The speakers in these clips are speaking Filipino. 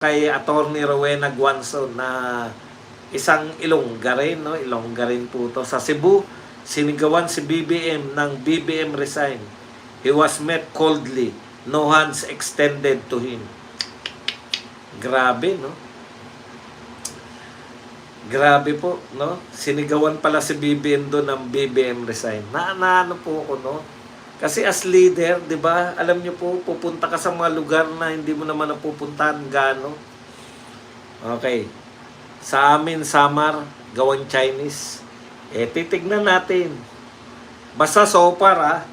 kay Attorney Rowena Guanzon na isang Ilongga rin, no? Ilongga rin po to. Sa Cebu, sinigawan si BBM ng BBM resign. He was met coldly. No hands extended to him. Grabe, no? Grabe po, no? Sinigawan pala si BBM doon ng BBM resign. Naano po ako, no? Kasi as leader, 'di ba? Alam niyo po, pupunta ka sa mga lugar na hindi mo naman napupuntahan gaano. Okay. Sa amin, Samar, gawang Chinese. Titignan natin. Basta so far,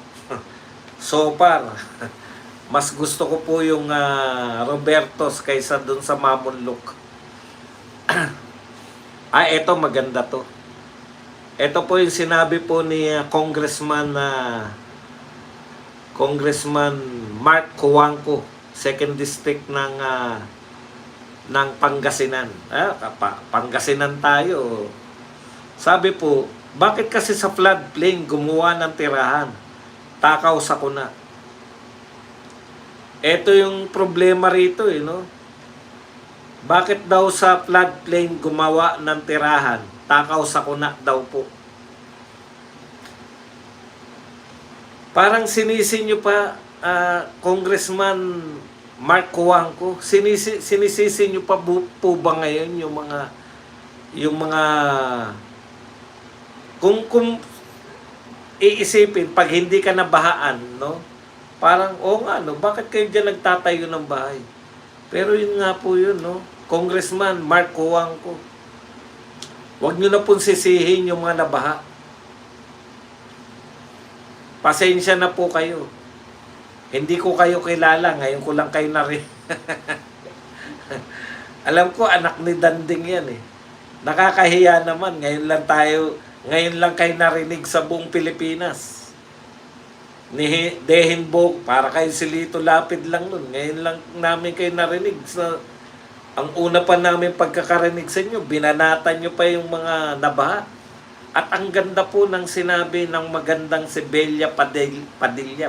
so far. Mas gusto ko po yung Robertos kaysa dun sa Mamunlok. Eto maganda to. Ito po yung sinabi po ni Congressman Mark Cojuangco, 2nd District ng Pangasinan. Pangasinan tayo. Sabi po, bakit kasi sa floodplain gumawa ng tirahan? Takaw sa kuna. Ito yung problema rito, no? Bakit daw sa floodplain gumawa ng tirahan? Takaw sa kuna daw po. Parang sinisi nyo pa, Congressman Mark Cojuangco, sinisisi nyo pa po ba ngayon yung mga kung iisipin, pag hindi ka nabahaan, no? Parang, nga, no? Bakit kayo dyan nagtatayo ng bahay? Pero yun nga po yun, no? Congressman Mark Cojuangco, huwag nyo na pong sisihin yung mga nabaha. Pasensya na po kayo. Hindi ko kayo kilala. Ngayon ko lang kayo narin. Alam ko, anak ni Danding yan eh. Nakakahiya naman. Ngayon lang kayo narinig sa buong Pilipinas. Ni Dehenbok, para kayo si Lito Lapid lang nun. Ngayon lang namin kayo narinig. Ang una pa namin pagkakarinig sa inyo, binanatan nyo pa yung mga nabaha. At ang ganda po ng sinabi ng magandang si Bella Padilla.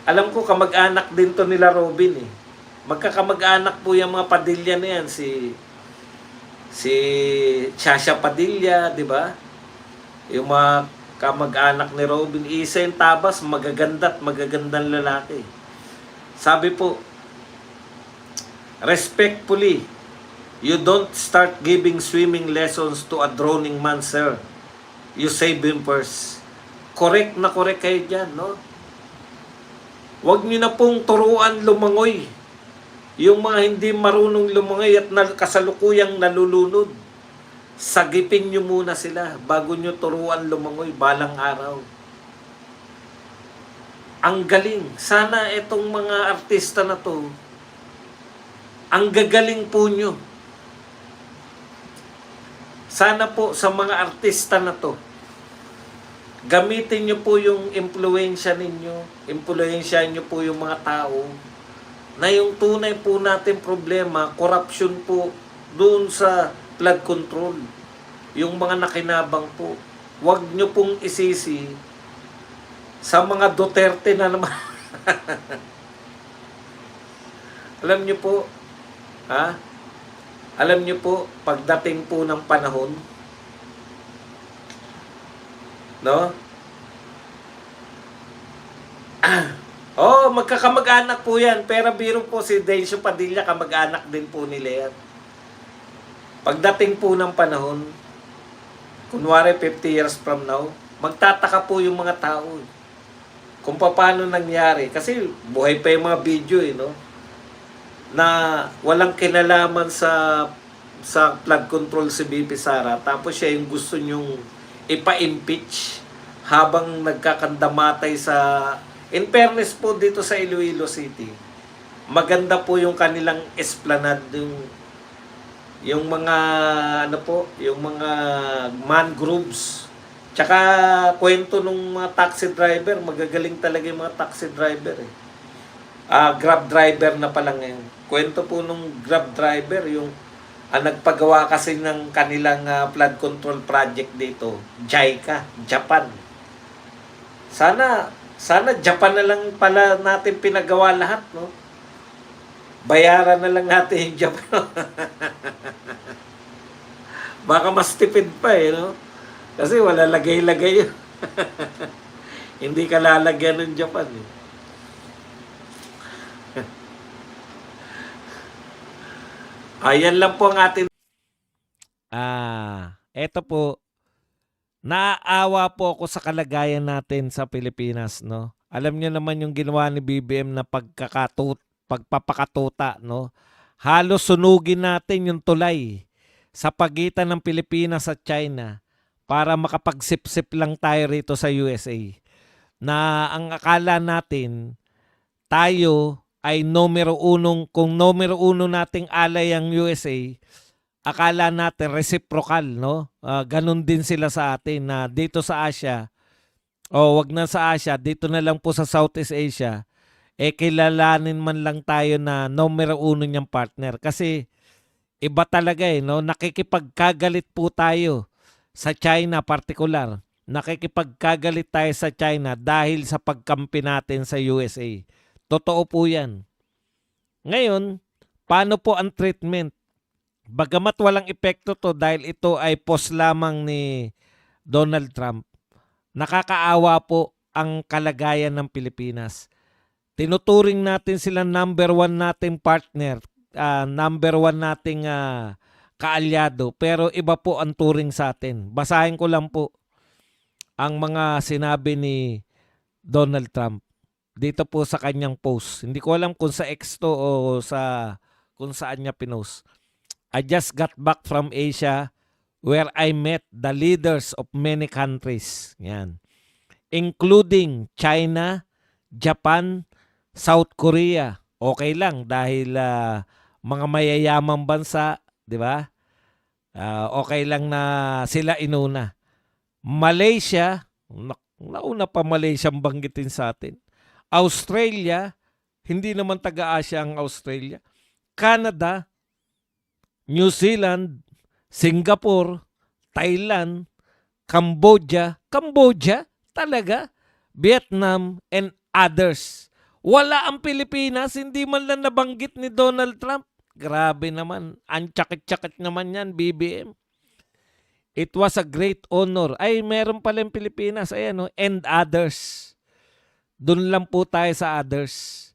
Alam ko kamag-anak din to nila Robin eh. Magkakamag-anak po yung mga Padilla na yan. Si Chasha Padilla, di ba? Yung mga kamag-anak ni Robin. Isa yung tabas, magaganda at magagandang lalaki. Sabi po, respectfully, you don't start giving swimming lessons to a drowning man, sir. You save him first. Correct na correct kayo dyan, no? Huwag nyo na pong turuan lumangoy. Yung mga hindi marunong lumangoy at kasalukuyang nalulunod. Sagipin nyo muna sila bago nyo turuan lumangoy balang araw. Ang galing. Sana itong mga artista na to, ang gagaling po nyo. Sana po sa mga artista na to, gamitin nyo po yung impluensya ninyo, impluensyahan nyo po yung mga tao, na yung tunay po natin problema, corruption po, doon sa flood control. Yung mga nakinabang po, huwag nyo pong isisi sa mga Duterte na naman. Alam nyo po, alam niyo po, pagdating po ng panahon, no? Magkakamag-anak po yan. Pero biro po si Dencio Padilla, kamag-anak din po nila yan. Pagdating po ng panahon, kunwari 50 years from now, magtataka po yung mga tao kung paano nangyari. Kasi buhay pa yung mga video no? Na walang kinalaman sa flood control si BP Sara, tapos siya yung gusto nyong ipa-impeach habang nagkakandamatay sa, in fairness po dito sa Iloilo City, maganda po yung kanilang esplanade, yung mga yung mga mangroves, tsaka kwento nung mga taxi driver, magagaling talaga yung mga taxi driver Grab driver na pala ngayon. Kwento po nung Grab driver, yung nagpagawa kasi ng kanilang flood control project dito, JICA, Japan. Sana Japan na lang pala natin pinagawa lahat, no? Bayaran na lang natin yung Japan. Baka mas tipid pa no? Kasi wala lagay-lagay yun. Hindi ka lalagyan ng Japan Ayan lang po ang atin. Eto po, naaawa po ako sa kalagayan natin sa Pilipinas, no? Alam niyo naman yung ginawa ni BBM na pagpapakatuta, no? Halos sunugin natin yung tulay sa pagitan ng Pilipinas at China para makapagsip-sip lang tayo rito sa USA. Na ang akala natin, tayo ay kung numero uno nating alay ang USA, akala natin reciprocal, no? Ganun din sila sa atin na dito sa Asia, wag na sa Asia, dito na lang po sa Southeast Asia, kilalanin man lang tayo na numero uno niyang partner. Kasi iba talaga no? Nakikipagkagalit po tayo sa China particular. Nakikipagkagalit tayo sa China dahil sa pagkampi natin sa USA. Totoo po yan. Ngayon, paano po ang treatment? Bagamat walang epekto to dahil ito ay post lamang ni Donald Trump, nakakaawa po ang kalagayan ng Pilipinas. Tinuturing natin sila number one nating partner, number one nating kaalyado, pero iba po ang turing sa atin. Basahin ko lang po ang mga sinabi ni Donald Trump dito po sa kanyang post. Hindi ko alam kung sa X to o kung saan niya pinost. I just got back from Asia where I met the leaders of many countries. Yan. Including China, Japan, South Korea. Okay lang dahil mga mayayamang bansa, di ba? Okay lang na sila inuna. Malaysia, nauna pa Malaysia ang banggitin sa atin. Australia, hindi naman taga-Asia ang Australia. Canada, New Zealand, Singapore, Thailand, Cambodia, talaga, Vietnam, and others. Wala ang Pilipinas, hindi man lang nabanggit ni Donald Trump. Grabe naman, ang tsakit-tsakit naman yan, BBM. It was a great honor. Ay, meron pala yung Pilipinas, ayan, and others. Doon lang po tayo sa others.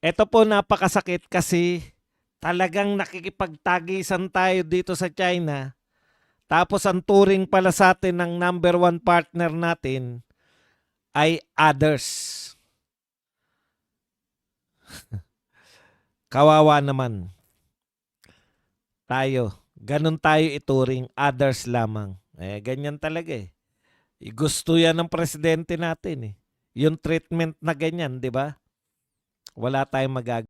Ito po napakasakit kasi talagang nakikipagtagisan tayo dito sa China. Tapos ang turing pala sa atin ng number one partner natin ay others. Kawawa naman. Tayo. Ganun tayo ituring, others lamang. Ganyan talaga Gusto yan ng presidente natin Yung treatment na ganyan, di ba? Wala tayong magagawa.